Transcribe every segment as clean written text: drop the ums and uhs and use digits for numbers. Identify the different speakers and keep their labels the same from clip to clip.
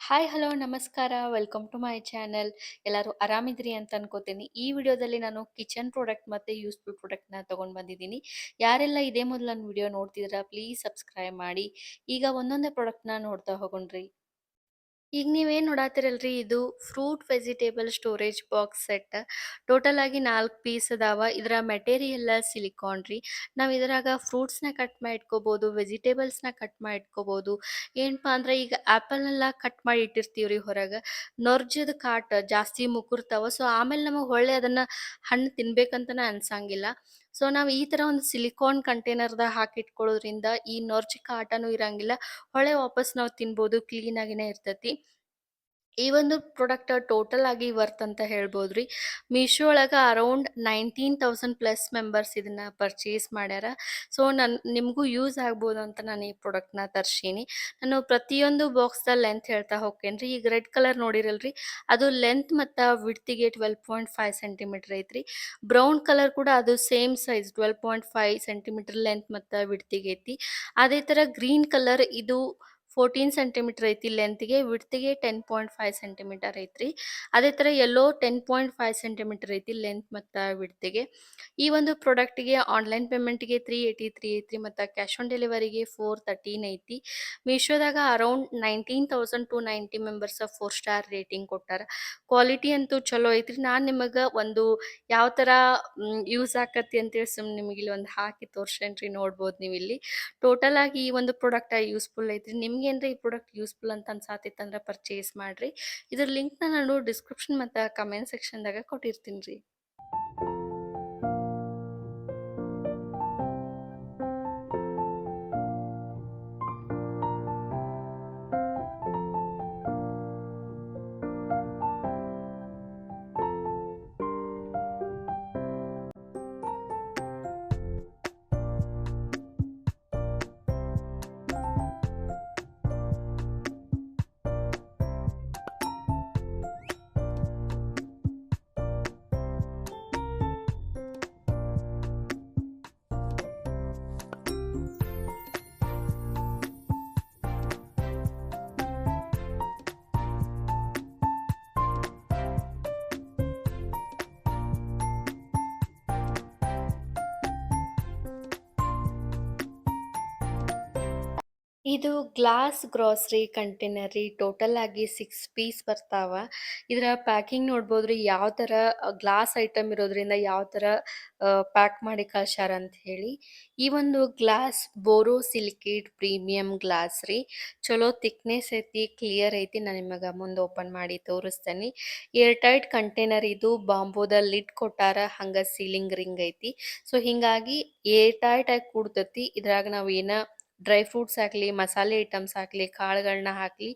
Speaker 1: Hi hello ನಮಸ್ಕಾರ welcome to my channel. ಎಲ್ಲರೂ ಆರಾಮಿದ್ರಿ ಅಂತ ಅನ್ಕೋತೀನಿ. ಈ ವಿಡಿಯೋದಲ್ಲಿ ನಾನು ಕಿಚನ್ ಪ್ರಾಡಕ್ಟ್ ಮತ್ತು ಯೂಸ್ಫುಲ್ ಪ್ರಾಡಕ್ಟ್ನ ತೊಗೊಂಡು ಬಂದಿದ್ದೀನಿ. ಯಾರೆಲ್ಲ ಇದೇ ಮೊದಲು ನನ್ನ ವಿಡಿಯೋ ನೋಡ್ತಿದ್ದೀರಾ ಪ್ಲೀಸ್ ಸಬ್ಸ್ಕ್ರೈಬ್ ಮಾಡಿ. ಈಗ ಒಂದೊಂದೇ ಪ್ರಾಡಕ್ಟ್ನ ನೋಡ್ತಾ ಹೋಗೋಣ್ರಿ. ಈಗ ನೀವೇನು ನೋಡಾತಿರಲ್ರಿ ಇದು fruit vegetable storage box set. Total ಆಗಿ 4 ಪೀಸ್ ಅದಾವ. ಇದರ ಮೆಟೀರಿಯಲ್ ಸಿಲಿಕಾನ್ ರೀ. ನಾವು ಇದರಾಗ ಫ್ರೂಟ್ಸ್ನ ಕಟ್ ಮಾಡಿ ಇಟ್ಕೋಬೋದು, ವೆಜಿಟೇಬಲ್ಸ್ನ ಕಟ್ ಮಾಡಿ ಇಟ್ಕೋಬೋದು. ಏನಪ್ಪಾ ಅಂದ್ರೆ ಈಗ ಆ್ಯಪಲ್ನೆಲ್ಲ ಕಟ್ ಮಾಡಿ ಇಟ್ಟಿರ್ತೀವ್ರಿ ಹೊರಗೆ, ನೊರ್ಜದ ಕಾಟ ಜಾಸ್ತಿ ಮುಕುರ್ತಾವ. ಸೊ ಆಮೇಲೆ ನಮಗೆ ಹೊಳ್ಳಿ ಅದನ್ನು ಹಣ್ಣು ತಿನ್ಬೇಕಂತನೇ ಅನ್ಸಂಗಿಲ್ಲ. ಸೊ ನಾವು ಈ ಥರ ಒಂದು ಸಿಲಿಕಾನ್ ಕಂಟೈನರ್ದಾಗ ಹಾಕಿ ಇಟ್ಕೊಳ್ಳೋದ್ರಿಂದ ಈ ನೊರ್ಜ್ ಕಾಟನೂ ಇರಂಗಿಲ್ಲ, ಹೊಳ್ಳಿ ವಾಪಸ್ ನಾವು ತಿನ್ಬೋದು, ಕ್ಲೀನಾಗಿನೇ ಇರ್ತೈತಿ. ಈ ಒಂದು ಪ್ರಾಡಕ್ಟ್ ಟೋಟಲ್ ಆಗಿ ವರ್ತ್ ಅಂತ ಹೇಳ್ಬೋದ್ರಿ. ಮೀಶೋ ಒಳಗೆ ಅರೌಂಡ್ 19,000 ಪ್ಲಸ್ ಮೆಂಬರ್ಸ್ ಇದನ್ನ ಪರ್ಚೇಸ್ ಮಾಡ್ಯಾರ. ಸೊ ನಿಮಗೂ ಯೂಸ್ ಆಗ್ಬೋದು ಅಂತ ನಾನು ಈ ಪ್ರಾಡಕ್ಟ್ನ ತರ್ಸೀನಿ. ನಾನು ಪ್ರತಿಯೊಂದು ಬಾಕ್ಸ್ದ ಲೆಂತ್ ಹೇಳ್ತಾ ಹೋಗ್ತೇನೆ. ಈಗ ರೆಡ್ ಕಲರ್ ನೋಡಿರಲ್ರಿ, ಅದು ಲೆಂತ್ ಮತ್ತು ವಿಡ್ತಿಗೆ 12.5 ಸೆಂಟಿಮೀಟರ್ ಐತ್ರಿ. ಬ್ರೌನ್ ಕಲರ್ ಕೂಡ ಅದು ಸೇಮ್ ಸೈಜ್ 12.5 ಸೆಂಟಿಮೀಟರ್ ಲೆಂತ್ ಮತ್ತು ವಿಡ್ತಿಗೆ ಐತಿ. ಅದೇ ಥರ ಗ್ರೀನ್ ಕಲರ್ ಇದು 14 ಸೆಂಟಿಮೀಟರ್ ಐತಿ ಲೆಂತ್‌ಗೆ, ವಿಡ್ತ್‌ಗೆ 10.5 ಸೆಂಟಿಮೀಟರ್ ಐತ್ರಿ. ಅದೇ ಥರ ಯೆಲ್ಲೋ 10.5 ಸೆಂಟಿಮೀಟರ್ ಐತಿ ಲೆಂತ್ ಮತ್ತು ವಿಡ್ತ್‌ಗೆ. ಈ ಒಂದು ಪ್ರಾಡಕ್ಟ್‌ಗೆ ಆನ್‌ಲೈನ್ ಪೇಮೆಂಟ್‌ಗೆ 383 ಐತ್ರಿ ಮತ್ತು ಕ್ಯಾಶ್ ಆನ್ ಡೆಲಿವರಿಗೆ 413 ಐತಿ. ಮೀಶೋದಾಗ ಅರೌಂಡ್ 19,290 ಮೆಂಬರ್ಸ್ 4 ಸ್ಟಾರ್ ರೇಟಿಂಗ್ ಕೊಟ್ಟಾರ. ಕ್ವಾಲಿಟಿ ಅಂತೂ ಚಲೋ ಐತ್ರಿ. ನಾನು ನಿಮಗೆ ಒಂದು ಯಾವ ಥರ ಯೂಸ್ ಆಕತಿ ಅಂತೇಳಿ ಸುಮ್ನೆ ನಿಮಗೆ ಇಲ್ಲಿ ಒಂದು ಹಾಕಿ ತೋರ್ಸೇನ್ರಿ, ನೋಡ್ಬೋದು ನೀವಿಲ್ಲಿ. ಟೋಟಲ್ ಆಗಿ ಈ ಒಂದು ಪ್ರಾಡಕ್ಟ್ ಯೂಸ್ಫುಲ್ ಐತ್ರಿ. ನಿಮ್ಗೇನ್ರ ಈ ಪ್ರಾಡಕ್ಟ್ ಯೂಸ್ಫುಲ್ ಅಂತ ಅನ್ಸಾತಿತ್ತಂದ್ರೆ ಪರ್ಚೇಸ್ ಮಾಡ್ರಿ. ಇದ್ರ ಲಿಂಕ್‌ನ ನಾನು ಡಿಸ್ಕ್ರಿಪ್ಷನ್ ಮತ್ತು ಕಮೆಂಟ್ ಸೆಕ್ಷನ್‌ದಾಗ ಕೊಟ್ಟಿರ್ತೀನಿ ರೀ. ಇದು ಗ್ಲಾಸ್ ಗ್ರಾಸರಿ ಕಂಟೈನರ್ ರೀ. ಟೋಟಲ್ ಆಗಿ 6 ಪೀಸ್ ಬರ್ತಾವ. ಇದರ ಪ್ಯಾಕಿಂಗ್ ನೋಡ್ಬೋದ್ರಿ, ಯಾವ ಥರ ಗ್ಲಾಸ್ ಐಟಮ್ ಇರೋದ್ರಿಂದ ಯಾವ ಥರ ಪ್ಯಾಕ್ ಮಾಡಿ ಕಳ್ಸ್ಯಾರ ಅಂತ ಹೇಳಿ. ಈ ಒಂದು ಗ್ಲಾಸ್ ಬೋರೋಸಿಲಿಕೇಟ್ ಪ್ರೀಮಿಯಂ ಗ್ಲಾಸ್ ರೀ. ಚಲೋ ಥಿಕ್ನೆಸ್ ಐತಿ, ಕ್ಲಿಯರ್ ಐತಿ. ನಾನು ನಿಮಗೆ ಮುಂದೆ ಓಪನ್ ಮಾಡಿ ತೋರಿಸ್ತೇನೆ. ಏರ್ ಟೈಟ್ ಕಂಟೈನರ್ ಇದು. ಬಾಂಬೋದ ಲಿಡ್ ಕೊಟ್ಟಾರ, ಹಂಗೆ ಸೀಲಿಂಗ್ ರಿಂಗ್ ಐತಿ. ಸೊ ಹಿಂಗಾಗಿ ಏರ್ ಟೈಟ್ ಆಗಿ ಕೂಡ್ತೈತಿ. ಇದ್ರಾಗ ನಾವು ಡ್ರೈ ಫ್ರೂಟ್ಸ್ ಹಾಕ್ಲಿ, ಮಸಾಲೆ ಐಟಮ್ಸ್ ಹಾಕ್ಲಿ, ಕಾಳುಗಳನ್ನ ಹಾಕ್ಲಿ,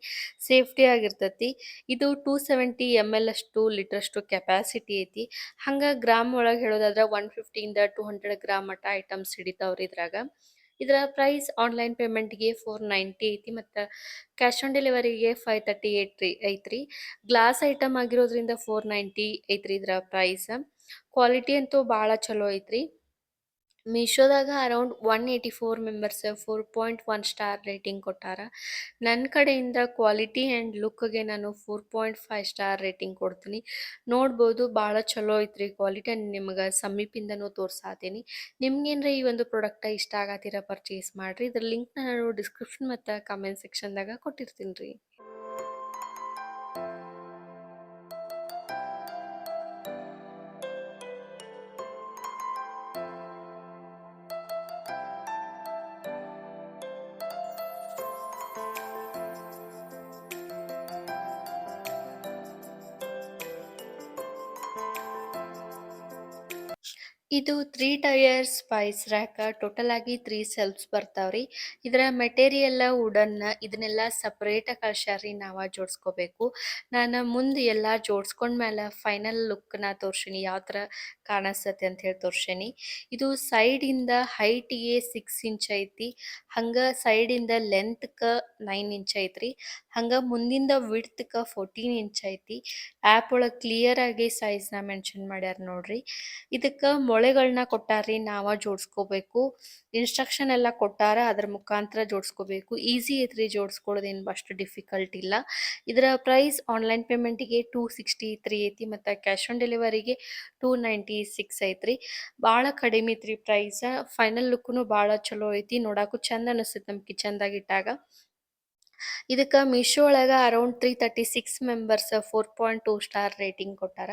Speaker 1: ಸೇಫ್ಟಿ ಆಗಿರ್ತೈತಿ. ಇದು 270 ml ಅಷ್ಟು ಲೀಟರ್ಷ್ಟು ಕೆಪಾಸಿಟಿ ಐತಿ. ಹಂಗೆ ಗ್ರಾಮ್ ಒಳಗೆ ಹೇಳೋದಾದ್ರೆ 150 ಇಂದ 200 ಗ್ರಾಮ್ ಮಟ್ಟ ಐಟಮ್ಸ್ ಹಿಡಿತಾವ್ರಿ ಇದ್ರಾಗ. ಇದರ ಪ್ರೈಸ್ ಆನ್‌ಲೈನ್ ಪೇಮೆಂಟ್‌ಗೆ 490 ಐತಿ ಮತ್ತು ಕ್ಯಾಶ್ ಆನ್ ಡೆಲಿವರಿಗೆ 538 ಐತ್ರಿ. ಗ್ಲಾಸ್ ಐಟಮ್ ಆಗಿರೋದ್ರಿಂದ 490 ಐತ್ರಿ ಇದರ ಪ್ರೈಸ್. ಕ್ವಾಲಿಟಿ ಅಂತೂ ಭಾಳ ಚಲೋ ಐತ್ರಿ. ಮೀಶೋದಾಗ ಅರೌಂಡ್ 184 ಮೆಂಬರ್ಸ್ 4.1 ಸ್ಟಾರ್ ರೇಟಿಂಗ್ ಕೊಟ್ಟಾರ. ನನ್ನ ಕಡೆಯಿಂದ ಕ್ವಾಲಿಟಿ ಆ್ಯಂಡ್ ಲುಕ್ಗೆ ನಾನು 4.5 ಸ್ಟಾರ್ ರೇಟಿಂಗ್ ಕೊಡ್ತೀನಿ. ನೋಡ್ಬೋದು ಭಾಳ ಚಲೋ ಐತ್ರಿ ಕ್ವಾಲಿಟಿ. ನಿಮ್ಗೆ ಸಮೀಪಿಂದನೂ ತೋರ್ಸಾತೀನಿ. ನಿಮ್ಗೇನ್ರ ಈ ಒಂದು ಪ್ರಾಡಕ್ಟ ಇಷ್ಟ ಆಗತ್ತಿರ ಪರ್ಚೇಸ್ ಮಾಡಿರಿ. ಇದ್ರ ಲಿಂಕ್ನ ನಾನು ಡಿಸ್ಕ್ರಿಪ್ಷನ್ ಮತ್ತು ಕಮೆಂಟ್ ಸೆಕ್ಷನ್ದಾಗ ಕೊಟ್ಟಿರ್ತೀನಿ ರೀ. ಇದು 3 ಟೈರ್ ಸ್ಪೈಸ್ ರ್ಯಾಕ. ಟೋಟಲ್ ಆಗಿ 3 ಸೆಲ್ಫ್ಸ್ ಬರ್ತಾವ್ರಿ. ಇದರ ಮೆಟೀರಿಯಲ್ ವುಡನ್. ಇದನ್ನೆಲ್ಲ ಸಪ್ರೇಟಾಗಿ ಕಳ್ಸ್ಯಾರ್ರಿ, ನಾವ ಜೋಡಿಸ್ಕೋಬೇಕು. ನಾನು ಮುಂದೆ ಎಲ್ಲ ಜೋಡಿಸ್ಕೊಂಡ್ಮೇಲೆ ಫೈನಲ್ ಲುಕ್ನ ತೋರ್ಸೀನಿ, ಯಾವ ಥರ ಕಾಣಿಸ್ತೈತಿ ಅಂತ ಹೇಳಿ ತೋರ್ಸೀನಿ. ಇದು ಸೈಡಿಂದ ಹೈಟಿಗೆ 6 ಇಂಚ್ ಐತಿ, ಹಂಗೆ ಸೈಡಿಂದ ಲೆಂತ್ಗೆ 9 ಇಂಚ್ ಐತ್ರಿ. ಹಂಗೆ ಮುಂದಿಂದ ವಿಡ್ತ್ಗೆ 14 ಇಂಚ್ ಐತಿ. ಆ್ಯಪ್ ಒಳಗೆ ಕ್ಲಿಯರ್ ಆಗಿ ಸೈಜ್ನ ಮೆನ್ಷನ್ ಮಾಡ್ಯಾರ ನೋಡ್ರಿ. ಇದಕ್ಕೆ ಮೊಳ ಮೊಳೆಗಳನ್ನ ಕೊಟ್ಟಾರ್ರಿ, ನಾವ ಜೋಡಿಸ್ಕೋಬೇಕು. ಇನ್ಸ್ಟ್ರಕ್ಷನ್ ಎಲ್ಲ ಕೊಟ್ಟಾರ, ಅದ್ರ ಮುಖಾಂತರ ಜೋಡಿಸ್ಕೋಬೇಕು. ಈಸಿ ಐತ್ರಿ ಜೋಡಿಸ್ಕೊಳ್ಳೋದೇನು ಅಷ್ಟು ಡಿಫಿಕಲ್ಟ್ ಇಲ್ಲ. ಇದರ ಪ್ರೈಸ್ ಆನ್ಲೈನ್ ಪೇಮೆಂಟಿಗೆ 263 ಐತಿ ಮತ್ತು ಕ್ಯಾಶ್ ಆನ್ ಡೆಲಿವರಿಗೆ 296 ಐತ್ರಿ. ಭಾಳ ಕಡಿಮೆ ಐತ್ರಿ ಪ್ರೈಸ್. ಫೈನಲ್ ಲುಕ್ನು ಭಾಳ ಚಲೋ ಐತಿ, ನೋಡಾಕು ಚಂದ ಅನಿಸ್ತೈತಿ ನಮ್ಮ ಕಿಚನ್ದಾಗ ಇಟ್ಟಾಗ. ಇದಕ್ಕೆ ಮೀಶೋ ಒಳಗೆ ಅರೌಂಡ್ 336 ಮೆಂಬರ್ಸ್ 4.2 ಸ್ಟಾರ್ ರೇಟಿಂಗ್ ಕೊಟ್ಟಾರ.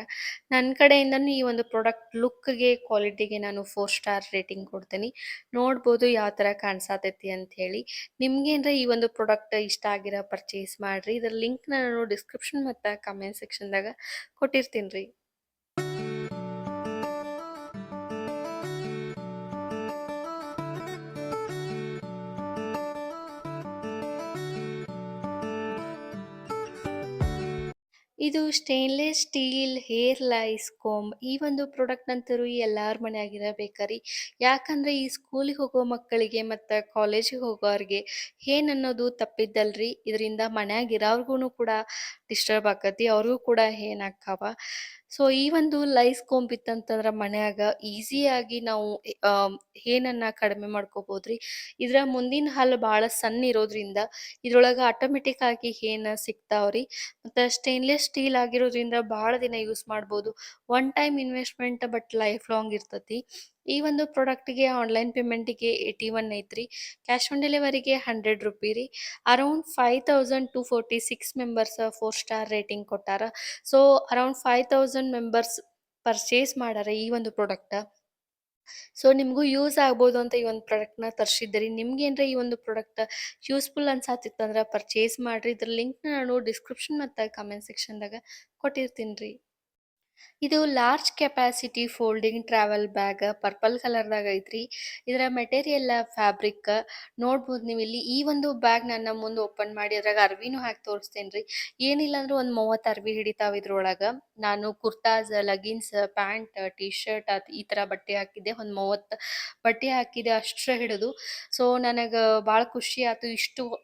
Speaker 1: ನನ್ನ ಕಡೆಯಿಂದನೂ ಈ ಒಂದು ಪ್ರಾಡಕ್ಟ್ ಲುಕ್ಗೆ, ಕ್ವಾಲಿಟಿಗೆ ನಾನು 4 ಸ್ಟಾರ್ ರೇಟಿಂಗ್ ಕೊಡ್ತೀನಿ. ನೋಡ್ಬೋದು ಯಾವ ಥರ ಕಾಣಿಸತೈತಿ ಅಂತ ಹೇಳಿ. ನಿಮ್ಗೇನ್ರ ಈ ಒಂದು ಪ್ರಾಡಕ್ಟ್ ಇಷ್ಟ ಆಗಿರೋ ಪರ್ಚೇಸ್ ಮಾಡಿರಿ. ಇದರ ಲಿಂಕ್ನ ನಾನು ಡಿಸ್ಕ್ರಿಪ್ಷನ್ ಮತ್ತು ಕಮೆಂಟ್ ಸೆಕ್ಷನ್ದಾಗ ಕೊಟ್ಟಿರ್ತೀನಿ ರೀ. ಇದು stainless steel hair lies comb. ಈ ಒಂದು ಪ್ರಾಡಕ್ಟ್ ಅಂತರೂ ಎಲ್ಲಾರ ಮನ್ಯಾಗ ಇರಬೇಕ್ರಿ. ಯಾಕಂದ್ರೆ ಈ ಸ್ಕೂಲಿಗೆ ಹೋಗೋ ಮಕ್ಕಳಿಗೆ ಮತ್ತು ಕಾಲೇಜಿಗೆ ಹೋಗೋರಿಗೆ ಏನ್ ಅನ್ನೋದು ತಪ್ಪಿದ್ದಲ್ರಿ. ಇದರಿಂದ ಮನ್ಯಾಗ ಇರೋರ್ಗು ಕೂಡ ಡಿಸ್ಟರ್ಬ್ ಆಕತಿ, ಅವ್ರಿಗೂ ಕೂಡ ಏನಾಗ್ತಾವ. ಸೊ ಈ ಒಂದು ಲೈಸ್ ಕೋಂಬ್ ಇತ್ತಂತಂದ್ರೆ ಮನ್ಯಾಗ ಈಸಿಯಾಗಿ ನಾವು ಏನನ್ನ ಕಡಿಮೆ ಮಾಡ್ಕೋಬೋದ್ರಿ. ಇದರ ಮುಂದಿನ ಹಲ್ಲು ಭಾಳ ಸಣ್ಣ ಇರೋದ್ರಿಂದ ಇದ್ರೊಳಗೆ ಆಟೋಮೆಟಿಕ್ ಆಗಿ ಏನು ಸಿಗ್ತಾವ್ರಿ. ಮತ್ತು ಸ್ಟೇನ್ಲೆಸ್ ಸ್ಟೀಲ್ ಆಗಿರೋದ್ರಿಂದ ಭಾಳ ದಿನ ಯೂಸ್ ಮಾಡ್ಬೋದು. One time investment but life long ಇರ್ತತಿ. ಈ ಒಂದು ಪ್ರಾಡಕ್ಟಿಗೆ ಆನ್ಲೈನ್ ಪೇಮೆಂಟಿಗೆ 81 ಐತ್ರಿ. ಕ್ಯಾಶ್ ಆನ್ ಡೆಲಿವರಿಗೆ 100 ರೂಪಿ ರೀ. ಅರೌಂಡ್ 5246 ಮೆಂಬರ್ಸ್ 4 ಸ್ಟಾರ್ ರೇಟಿಂಗ್ ಕೊಟ್ಟಾರ. ಸೊ ಅರೌಂಡ್ 5000 ಮೆಂಬರ್ಸ್ ಪರ್ಚೇಸ್ ಮಾಡಾರ ಈ ಒಂದು ಪ್ರಾಡಕ್ಟ. ಸೊ ನಿಮಗೂ ಯೂಸ್ ಆಗ್ಬೋದು ಅಂತ ಈ ಒಂದು ಪ್ರಾಡಕ್ಟ್ನ ತರಿಸಿದ್ರಿ. ನಿಮ್ಗೇನ್ರ ಈ ಒಂದು ಪ್ರಾಡಕ್ಟ್ ಯೂಸ್ಫುಲ್ ಅನ್ಸಾತಿತ್ತಂದ್ರೆ ಪರ್ಚೇಸ್ ಮಾಡಿರಿ. ಇದ್ರ ಲಿಂಕ್ನ ನಾನು ಡಿಸ್ಕ್ರಿಪ್ಷನ್ ಮತ್ತು ಕಮೆಂಟ್ ಸೆಕ್ಷನ್ದಾಗ ಕೊಟ್ಟಿರ್ತೀನಿ ರೀ. ಇದು large capacity folding travel bag purple ಕಲರ್ದಾಗ ಐತ್ರಿ. ಇದರ ಮೆಟೀರಿಯಲ್ ಫ್ಯಾಬ್ರಿಕ್ ನೋಡ್ಬೋದು ನೀವು ಇಲ್ಲಿ. ಈ ಒಂದು ಬ್ಯಾಗ್ ನನ್ನ ಮುಂದೆ ಓಪನ್ ಮಾಡಿ ಅದ್ರಾಗ ಅರ್ವಿನೂ ಹಾಕಿ ತೋರಿಸ್ತೇನೆ ರೀ. ಏನಿಲ್ಲ ಅಂದ್ರೆ ಒಂದು 30 ಅರ್ವಿ ಹಿಡಿತಾವ ಇದ್ರೊಳಗೆ. ನಾನು kurtas, logins, pant, T shirt ಈ ಥರ ಬಟ್ಟೆ ಹಾಕಿದ್ದೆ. ಒಂದು 30 ಬಟ್ಟೆ ಹಾಕಿದ್ದೆ ಅಷ್ಟರ ಹಿಡಿದು. ಸೊ ನನಗೆ ಭಾಳ ಖುಷಿ ಆಯ್ತು,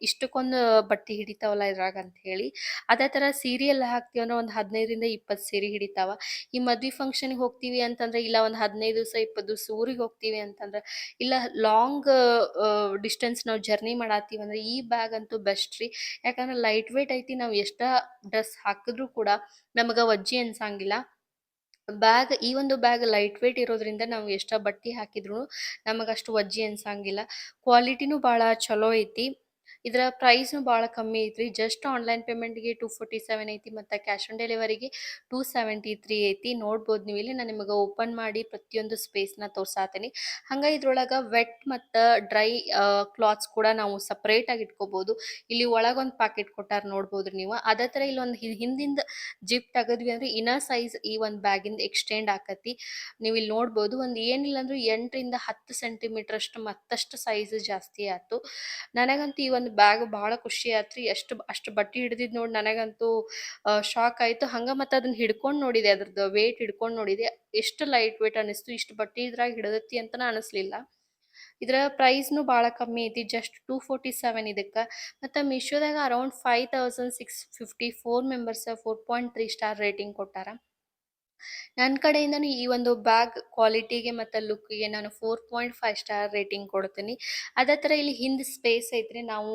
Speaker 1: ಇಷ್ಟಕ್ಕೊಂದು ಬಟ್ಟೆ ಹಿಡಿತಾವಲ್ಲ ಇದ್ರಾಗ ಅಂತ ಹೇಳಿ. ಅದೇ ಥರ ಸೀರೆ ಎಲ್ಲ ಹಾಕ್ತೀವಿ ಅಂದ್ರೆ ಒಂದು 15ರಿಂದ 20 ಸೀರೆ ಹಿಡಿತಾವ. ಈ ಮದ್ವೆ ಫಂಕ್ಷನ್‌ಗೆ ಹೋಗ್ತೀವಿ ಅಂತಂದ್ರೆ, ಇಲ್ಲ ಒಂದು 15 ದಿವಸ 20 ದಿವಸ ಊರಿಗೆ ಹೋಗ್ತೀವಿ ಅಂತಂದ್ರೆ, ಇಲ್ಲ ಲಾಂಗ್ ಡಿಸ್ಟೆನ್ಸ್ ನಾವು ಜರ್ನಿ ಮಾಡತ್ತೀವಿ ಅಂದ್ರೆ ಈ ಬ್ಯಾಗ್ ಅಂತೂ ಬೆಸ್ಟ್ ರೀ. ಯಾಕಂದ್ರೆ ಲೈಟ್ ವೇಟ್ ಐತಿ. ನಾವು ಎಷ್ಟ ಡ್ರೆಸ್ ಹಾಕಿದ್ರು ಕೂಡ ನಮಗೆ ವಜ್ಜಿ ಅನ್ಸಂಗಿಲ್ಲ. ಈ ಒಂದು ಬ್ಯಾಗ್ ಲೈಟ್ ವೇಟ್ ಇರೋದ್ರಿಂದ ನಾವು ಎಷ್ಟ ಬಟ್ಟೆ ಹಾಕಿದ್ರು ನಮಗಷ್ಟು ವಜ್ಜಿ ಅನ್ಸಂಗಿಲ್ಲ. ಕ್ವಾಲಿಟಿನೂ ಭಾಳ ಚಲೋ ಐತಿ. ಇದರ ಪ್ರೈಸ್ನು ಭಾಳ ಕಮ್ಮಿ ಐತ್ರಿ. ಜಸ್ಟ್ ಆನ್ಲೈನ್ ಪೇಮೆಂಟ್ಗೆ 247 ಐತಿ ಮತ್ತು ಕ್ಯಾಶ್ ಆನ್ ಡೆಲಿವರಿಗೆ 273 ಐತಿ. ನೋಡ್ಬೋದು ನೀವು ಇಲ್ಲಿ. ನಾನು ನಿಮಗೆ ಓಪನ್ ಮಾಡಿ ಪ್ರತಿಯೊಂದು ಸ್ಪೇಸ್ನ ತೋರ್ಸಾತೀನಿ. ಹಂಗೆ ಇದ್ರೊಳಗೆ ವೆಟ್ ಮತ್ತು ಡ್ರೈ ಕ್ಲಾತ್ಸ್ ಕೂಡ ನಾವು ಸಪ್ರೇಟಾಗಿ ಇಟ್ಕೋಬೋದು. ಇಲ್ಲಿ ಒಳಗೊಂದು ಪ್ಯಾಕೆಟ್ ಕೊಟ್ಟಾರ ನೋಡ್ಬೋದು ನೀವು. ಅದೇ ಥರ ಇಲ್ಲೊಂದು ಹಿಂದಿಂದ ಜಿಪ್ ತೆಗೆದ್ವಿ ಅಂದ್ರೆ ಇನ್ನರ್ ಸೈಜ್ ಈ ಒಂದು ಬ್ಯಾಗಿಂದ ಎಕ್ಸ್ಟೆಂಡ್ ಆಕತಿ. ನೀವು ಇಲ್ಲಿ ನೋಡ್ಬೋದು. ಒಂದು ಏನಿಲ್ಲ ಅಂದ್ರೂ 8ರಿಂದ 10 ಸೆಂಟಿಮೀಟರ್ ಅಷ್ಟು ಮತ್ತಷ್ಟು ಸೈಜ್ ಜಾಸ್ತಿ ಆಯ್ತು. ನನಗಂತೂ ಈ ಒಂದು ಬ್ಯಾಗ್ ಭಾಳ ಖುಷಿ ಆಯ್ತು ರೀ. ಅಷ್ಟು ಬಟ್ಟೆ ಹಿಡಿದಿದ್ದು ನೋಡಿ ನನಗಂತೂ ಶಾಕ್ ಆಯಿತು. ಹಂಗೆ ಮತ್ತು ಅದನ್ನ ಹಿಡ್ಕೊಂಡು ನೋಡಿದೆ, ಅದ್ರದ್ದು ವೇಟ್ ಹಿಡ್ಕೊಂಡು ನೋಡಿದೆ. ಎಷ್ಟು ಲೈಟ್ ವೇಟ್ ಅನ್ನಿಸ್ತು. ಇಷ್ಟು ಬಟ್ಟೆ ಇದ್ರಾಗ ಹಿಡಿದೈತಿ ಅಂತನೇ ಅನಿಸ್ಲಿಲ್ಲ. ಇದರ ಪ್ರೈಸ್ನು ಭಾಳ ಕಮ್ಮಿ ಐತಿ. ಜಸ್ಟ್ 247 ಇದಕ್ಕೆ. ಮತ್ತು ಮೀಶೋದಾಗ ಅರೌಂಡ್ 5654 ಮೆಂಬರ್ಸ್ 4.3 ಸ್ಟಾರ್ ರೇಟಿಂಗ್ ಕೊಟ್ಟಾರ. ನನ್ನ ಕಡೆಯಿಂದನೂ ಈ ಒಂದು ಬ್ಯಾಗ್ ಕ್ವಾಲಿಟಿಗೆ ಮತ್ತು ಲುಕ್ಕಿಗೆ ನಾನು 4.5 ಸ್ಟಾರ್ ರೇಟಿಂಗ್ ಕೊಡ್ತೀನಿ. ಅದೇ ಥರ ಇಲ್ಲಿ ಹಿಂದೆ ಸ್ಪೇಸ್ ಐತ್ರಿ. ನಾವು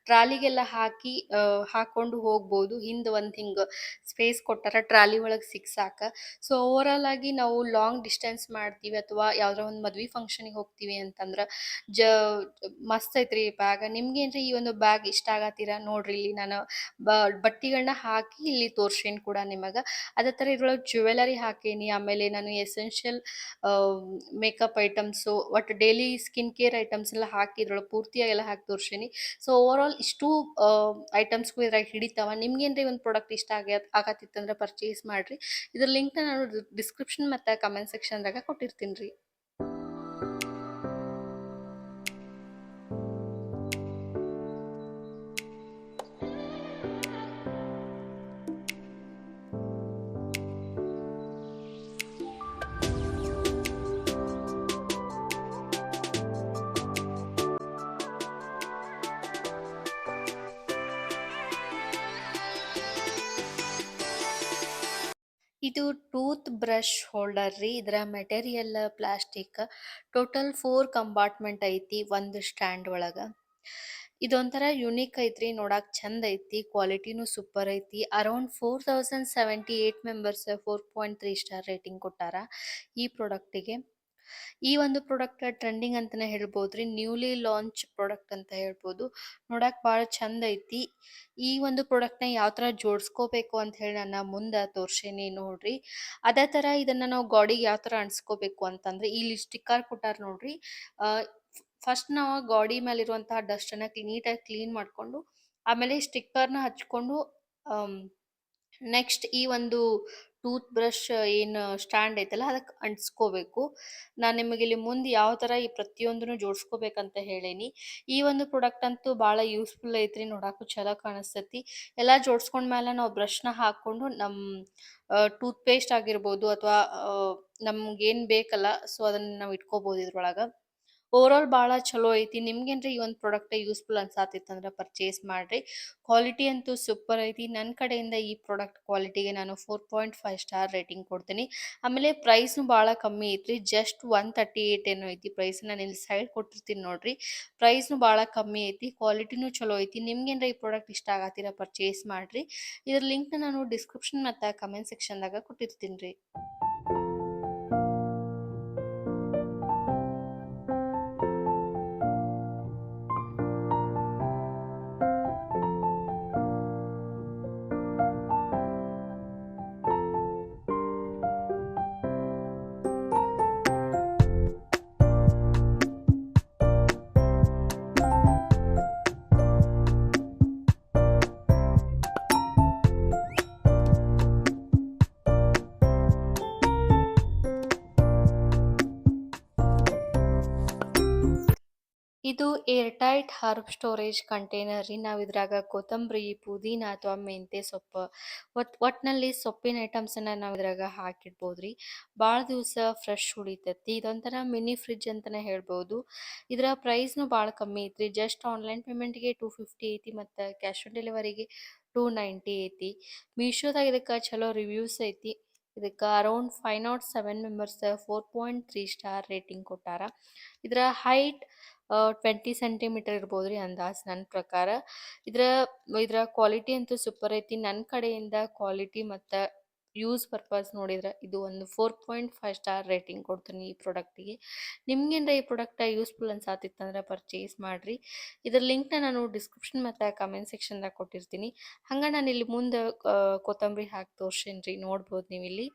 Speaker 1: ಟ್ರಾಲಿಗೆಲ್ಲ ಹಾಕ್ಕೊಂಡು ಹೋಗ್ಬೋದು. ಹಿಂದೆ ಒಂದು ಹಿಂಗೆ ಸ್ಪೇಸ್ ಕೊಟ್ಟಾರ ಟ್ರಾಲಿ ಒಳಗೆ ಸಿಕ್ಸಾಕ. ಸೊ ಓವರಾಲ್ ಆಗಿ ನಾವು ಲಾಂಗ್ ಡಿಸ್ಟೆನ್ಸ್ ಮಾಡ್ತೀವಿ ಅಥವಾ ಯಾವ್ದಾರ ಒಂದು ಮದ್ವೆ ಫಂಕ್ಷನಿಗೆ ಹೋಗ್ತೀವಿ ಅಂತಂದ್ರೆ ಮಸ್ತ್ ಐತ್ರಿ ಈ ಬ್ಯಾಗ್. ನಿಮ್ಗೇನ್ರಿ ಈ ಒಂದು ಬ್ಯಾಗ್ ಇಷ್ಟ ಆಗತ್ತೀರಾ ನೋಡ್ರಿ. ಇಲ್ಲಿ ನಾನು ಬಟ್ಟೆಗಳನ್ನ ಹಾಕಿ ಇಲ್ಲಿ ತೋರ್ಸೇನಿ ಕೂಡ ನಿಮಗೆ. ಅದೇ ಥರ ಇದ್ರೊಳಗೆ ಜ್ಯುವೆಲರಿ ಹಾಕೀನಿ. ಆಮೇಲೆ ನಾನು ಎಸೆನ್ಷಿಯಲ್ ಮೇಕಪ್ ಐಟಮ್ಸು, ಒಟ್ಟು ಡೈಲಿ ಸ್ಕಿನ್ ಕೇರ್ ಐಟಮ್ಸ್ ಎಲ್ಲ ಹಾಕಿ ಇದ್ರೊಳಗೆ ಪೂರ್ತಿಯಾಗಿ ಎಲ್ಲ ಹಾಕಿ ತೋರ್ಸೀನಿ. ಸೊ ಓವರಾಲ್ ಇಷ್ಟು ಐಟಮ್ಸ್ಗೂ ಇದ್ರಾಗ ಹಿಡಿತಾವ. ನಿಮ್ಗೇನ್ರಿ ಒಂದು ಪ್ರಾಡಕ್ಟ್ ಇಷ್ಟ ಆಗತ್ತಿತ್ತಂದ್ರೆ ಪರ್ಚೇಸ್ ಮಾಡಿರಿ. ಇದ್ರ ಲಿಂಕ್ನ ನಾನು ಡಿಸ್ಕ್ರಿಪ್ಷನ್ ಮತ್ತು ಕಮೆಂಟ್ ಸೆಕ್ಷನ್ದಾಗ ಕೊಟ್ಟಿರ್ತೀನಿ ರೀ. ಇದು ಟೂತ್ ಬ್ರಷ್ ಹೋಲ್ಡರ್ ರೀ. ಇದರ ಮೆಟೀರಿಯಲ್ ಪ್ಲಾಸ್ಟಿಕ್. ಟೋಟಲ್ 4 ಕಂಪಾರ್ಟ್ಮೆಂಟ್ ಐತಿ ಒಂದು ಸ್ಟ್ಯಾಂಡ್ ಒಳಗ. ಇದೊಂಥರ ಯುನಿಕ್ ಐತ್ರಿ. ನೋಡಾಕ್ ಚಂದ ಐತಿ. ಕ್ವಾಲಿಟಿನೂ ಸೂಪರ್ ಐತಿ. ಅರೌಂಡ್ 4078 ಮೆಂಬರ್ಸ್ 4.3 ಸ್ಟಾರ್ ರೇಟಿಂಗ್ ಕೊಟ್ಟಾರ ಈ ಪ್ರಾಡಕ್ಟಿಗೆ. ಈ ಒಂದು ಪ್ರಾಡಕ್ಟ್ ಟ್ರೆಂಡಿಂಗ್ ಅಂತಾನೆ ಹೇಳ್ಬೋದ್ರಿ. ನ್ಯೂಲಿ ಲಾಂಚ್ ಪ್ರಾಡಕ್ಟ್ ಅಂತ ಹೇಳ್ಬೋದು. ನೋಡಾಕ್ ಭಾಳ ಚಂದ ಐತಿ. ಈ ಒಂದು ಪ್ರಾಡಕ್ಟ್‌ನ ಯಾವ ತರ ಜೋಡಿಸ್ಕೋಬೇಕು ಅಂತ ಹೇಳಿ ನನ್ನ ಮುಂದ ತೋರ್ಸೇನಿ ನೋಡ್ರಿ. ಅದೇ ತರ ಇದನ್ನ ನಾವು ಗೋಡಿಗೆ ಯಾವ ತರ ಅಂಟಿಸ್ಕೋಬೇಕು ಅಂತಂದ್ರೆ ಇಲ್ಲಿ ಸ್ಟಿಕ್ಕರ್ ಕೊಟ್ಟಾರ ನೋಡ್ರಿ. ಫಸ್ಟ್ ನಾವು ಗೋಡಿ ಮೇಲಿರುವಂತಹ ಡಸ್ಟ್ ಅನ್ನ ನೀಟಾಗಿ ಕ್ಲೀನ್ ಮಾಡ್ಕೊಂಡು ಆಮೇಲೆ ಸ್ಟಿಕ್ಕರ್‌ನ ಹಚ್ಕೊಂಡು ನೆಕ್ಸ್ಟ್ ಈ ಒಂದು ಟೂತ್ ಬ್ರಷ್ ಏನು ಸ್ಟ್ಯಾಂಡ್ ಐತಲ್ಲ ಅದಕ್ಕೆ ಅಂಟಿಸ್ಕೋಬೇಕು. ನಾನು ನಿಮಗೆ ಇಲ್ಲಿ ಮುಂದೆ ಯಾವ ತರ ಈ ಪ್ರತಿಯೊಂದನ್ನು ಜೋಡಿಸ್ಕೋಬೇಕಂತ ಹೇಳೇನಿ. ಈ ಒಂದು ಪ್ರಾಡಕ್ಟ್ ಅಂತೂ ಭಾಳ ಯೂಸ್ಫುಲ್ ಐತ್ರಿ. ನೋಡಾಕು ಚಲೋ ಕಾಣಿಸ್ತೈತಿ. ಎಲ್ಲ ಜೋಡಿಸ್ಕೊಂಡ್ಮೇಲೆ ನಾವು ಬ್ರಷ್‌ನ ಹಾಕೊಂಡು ಟೂತ್ ಪೇಸ್ಟ್ ಆಗಿರ್ಬೋದು ಅಥವಾ ನಮ್ಗೇನ್ ಬೇಕಲ್ಲ ಸೊ ಅದನ್ನ ನಾವು ಇಟ್ಕೋಬಹುದು ಇದ್ರೊಳಗ. ಓವರಾಲ್ ಭಾಳ ಚಲೋ ಐತಿ. ನಿಮ್ಗೇನ್ರಿ ಈ ಒಂದು ಪ್ರಾಡಕ್ಟ್ ಯೂಸ್ಫುಲ್ ಅನ್ಸಾತಿತ್ತಂದ್ರ ಪರ್ಚೇಸ್ ಮಾಡ್ರಿ. ಕ್ವಾಲಿಟಿ ಅಂತೂ ಸೂಪರ್ ಐತಿ. ನನ್ನ ಕಡೆಯಿಂದ ಈ ಪ್ರಾಡಕ್ಟ್ ಕ್ವಾಲಿಟಿಗೆ ನಾನು 4.5 ಸ್ಟಾರ್ ರೇಟಿಂಗ್ ಕೊಡ್ತೀನಿ. ಆಮೇಲೆ ಪ್ರೈಸ್‌ನು ಭಾಳ ಕಮ್ಮಿ ಐತ್ರಿ. ಜಸ್ಟ್ 138 ಏನೋ ಐತಿ ಪ್ರೈಸ್. ನಾನು ಇಲ್ಲಿ ಸೈಡ್ ಕೊಟ್ಟಿರ್ತೀನಿ ನೋಡ್ರಿ. ಪ್ರೈಸ್‌ನು ಭಾಳ ಕಮ್ಮಿ ಐತಿ. ಕ್ವಾಲಿಟಿನೂ ಚಲೋ ಐತಿ. ನಿಮ್ಗೇನ್ರ ಈ ಪ್ರಾಡಕ್ಟ್ ಇಷ್ಟ ಆಗತ್ತಿರ ಪರ್ಚೇಸ್ ಮಾಡ್ರಿ. ಇದ್ರ ಲಿಂಕ್‌ನ ನಾನು ಡಿಸ್ಕ್ರಿಪ್ಷನ್ ಮತ್ತು ಕಮೆಂಟ್ ಸೆಕ್ಷನ್‌ದಾಗ ಕೊಟ್ಟಿರ್ತೀನಿ ರೀ. ಇದು air tight herb storage container ರೀ. ನಾವು ಇದ್ರಾಗ ಕೊತ್ತಂಬರಿ, ಪುದೀನ ಅಥವಾ ಮೆಂತ್ಯ ಸೊಪ್ಪು ಒಟ್ನಲ್ಲಿ ಸೊಪ್ಪಿನ ಐಟಮ್ಸನ್ನ ನಾವು ಇದ್ರಾಗ ಹಾಕಿಡ್ಬೋದ್ರಿ. ಭಾಳ ದಿವಸ ಫ್ರೆಶ್ ಉಳಿತೈತಿ. ಇದೊಂಥರ ಮಿನಿ ಫ್ರಿಡ್ಜ್ ಅಂತಾನೆ ಹೇಳ್ಬೋದು. ಇದರ ಪ್ರೈಸ್‌ನು ಭಾಳ ಕಮ್ಮಿ ಐತ್ರಿ. ಜಸ್ಟ್ ಆನ್‌ಲೈನ್ ಪೇಮೆಂಟ್‌ಗೆ 250 ಐತಿ ಮತ್ತು ಕ್ಯಾಶ್ ಆನ್ ಡೆಲಿವರಿಗೆ 290 ಐತಿ. ಮೀಶೋದಾಗ ಇದಕ್ಕೆ ಚಲೋ ರಿವ್ಯೂಸ್ ಐತಿ. ಇದಕ್ಕೆ ಅರೌಂಡ್ 507 ಮೆಂಬರ್ಸ್ 4.3 ಸ್ಟಾರ್ ರೇಟಿಂಗ್ ಕೊಟ್ಟಾರ. ಇದರ ಹೈಟ್ 20 ಸೆಂಟಿಮೀಟರ್ ಇರ್ಬೋದ್ರಿ ಅಂದಾಜ್ ನನ್ನ ಪ್ರಕಾರ. ಇದರ ಇದರ ಕ್ವಾಲಿಟಿ ಅಂತೂ ಸೂಪರ್ ಐತಿ. ನನ್ನ ಕಡೆಯಿಂದ ಕ್ವಾಲಿಟಿ ಮತ್ತು ಯೂಸ್ ಪರ್ಪಸ್ ನೋಡಿದ್ರೆ ಇದು ಒಂದು 4.5 ಸ್ಟಾರ್ ರೇಟಿಂಗ್ ಕೊಡ್ತೀನಿ ಈ ಪ್ರಾಡಕ್ಟಿಗೆ. ನಿಮ್ಗೇನ್ರ ಈ ಪ್ರಾಡಕ್ಟ್ ಯೂಸ್ಫುಲ್ ಅನ್ಸಾತಿತ್ತಂದ್ರೆ ಪರ್ಚೇಸ್ ಮಾಡ್ರಿ. ಇದ್ರ ಲಿಂಕ್‌ನ ನಾನು ಡಿಸ್ಕ್ರಿಪ್ಷನ್ ಮತ್ತು ಕಮೆಂಟ್ ಸೆಕ್ಷನ್‌ದಾಗ ಕೊಟ್ಟಿರ್ತೀನಿ. ಹಂಗೆ ನಾನು ಇಲ್ಲಿ ಮುಂದೆ ಕೊತ್ತಂಬರಿ ಹಾಕಿ ತೋರ್ಸೇನಿ ರೀ. ನೋಡ್ಬೋದು ನೀವಿಲ್ಲಿ.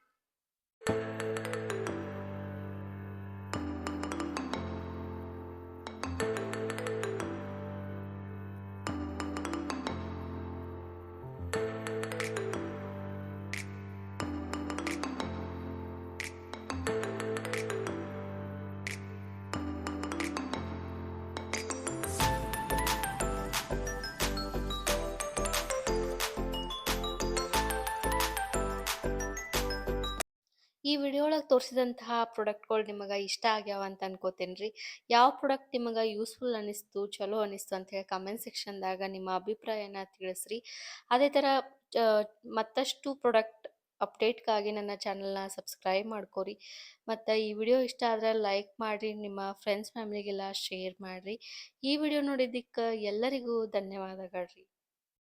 Speaker 1: ಈ ವಿಡಿಯೋ ಒಳಗೆ ತೋರಿಸಿದಂತಹ ಪ್ರಾಡಕ್ಟ್‌ಗಳು ನಿಮಗೆ ಇಷ್ಟ ಆಗ್ಯಾವ ಅಂತ ಅನ್ಕೋತೇನೆ ರೀ. ಯಾವ ಪ್ರಾಡಕ್ಟ್ ನಿಮಗೆ ಯೂಸ್ಫುಲ್ ಅನಿಸ್ತು, ಚಲೋ ಅನಿಸ್ತು ಅಂತ ಹೇಳಿ ಕಮೆಂಟ್ ಸೆಕ್ಷನ್‌ದಾಗ ನಿಮ್ಮ ಅಭಿಪ್ರಾಯನ ತಿಳಿಸ್ರಿ. ಅದೇ ಥರ ಮತ್ತಷ್ಟು ಪ್ರಾಡಕ್ಟ್ ಅಪ್ಡೇಟ್‌ಗಾಗಿ ನನ್ನ ಚಾನಲ್‌ನ ಸಬ್ಸ್ಕ್ರೈಬ್ ಮಾಡ್ಕೊರಿ. ಮತ್ತು ಈ ವಿಡಿಯೋ ಇಷ್ಟ ಆದ್ರೆ ಲೈಕ್ ಮಾಡಿರಿ. ನಿಮ್ಮ ಫ್ರೆಂಡ್ಸ್ ಫ್ಯಾಮಿಲಿಗೆಲ್ಲ ಶೇರ್ ಮಾಡಿರಿ. ಈ ವಿಡಿಯೋ ನೋಡಿದ್ದಕ್ಕೆ ಎಲ್ಲರಿಗೂ ಧನ್ಯವಾದಗಳು ರೀ.